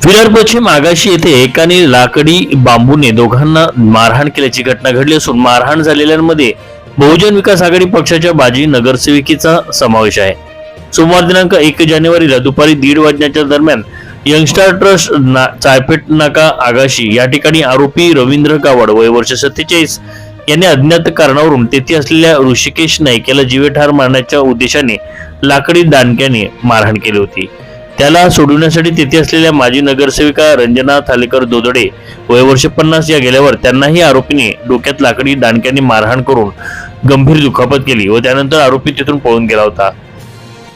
विरार पश्चिम आगाशी येथे एकाने लाकडी बांबूने दोघांना मारहाण केल्याची घटना घडली असून मारहाण झालेल्यांमध्ये बहुजन विकास आघाडी पक्षाच्या माजी नगरसेविकेचा समावेश आहे। सोमवार दिनांक 1 जानेवारीला दुपारी 1:30 वाजण्याच्या दरम्यान यंगस्टर ट्रस्ट चायपेट नाका आगाशी या ठिकाणी आरोपी रवींद्र गावड वय वर्ष 47 यांनी अज्ञात कारणावरून तेथे असलेल्या ऋषिकेश नाईक याला जीवेठार मारण्याच्या उद्देशाने लाकडी दांडक्याने मारहाण केली होती। त्याला सोडवण्यासाठी तेथे असलेल्या माजी नगरसेविका रंजना थालेकर दोदडे वय वर्ष 50 या गेल्यावर त्यांनाही आरोपीने डोक्यात लाकडी दांडक्याने मारहाण करून गंभीर दुखापत केली व त्यानंतर आरोपी तिथून पळून गेला होता।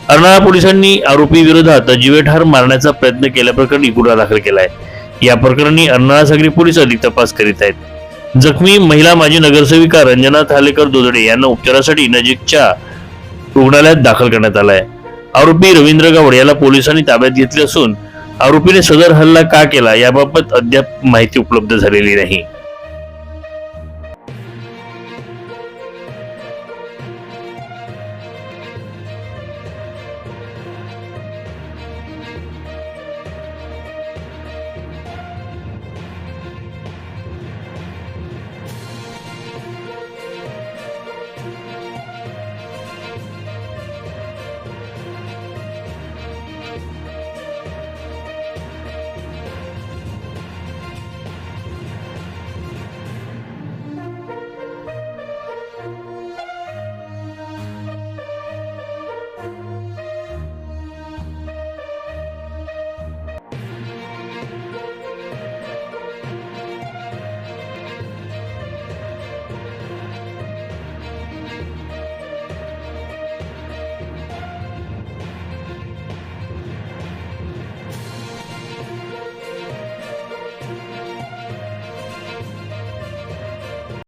अर्नाळा पोलिसांनी आरोपी विरोधात जीवेठार मारण्याचा प्रयत्न केल्याप्रकरणी गुन्हा दाखल केला आहे। या प्रकरणी अर्नाळा सागरी पोलीस अधिक तपास करीत आहेत। जखमी महिला माजी नगरसेविका रंजना थालेकर दोदडे यांना उपचारासाठी नजीकच्या रुग्णालयात दाखल करण्यात आलं आहे। आरोपी रवींद्र गावड याला पोलिसांनी ताब्यात घेतले असून आरोपीने सदर हल्ला का केला याबाबत अद्याप माहिती उपलब्ध झालेली नाही।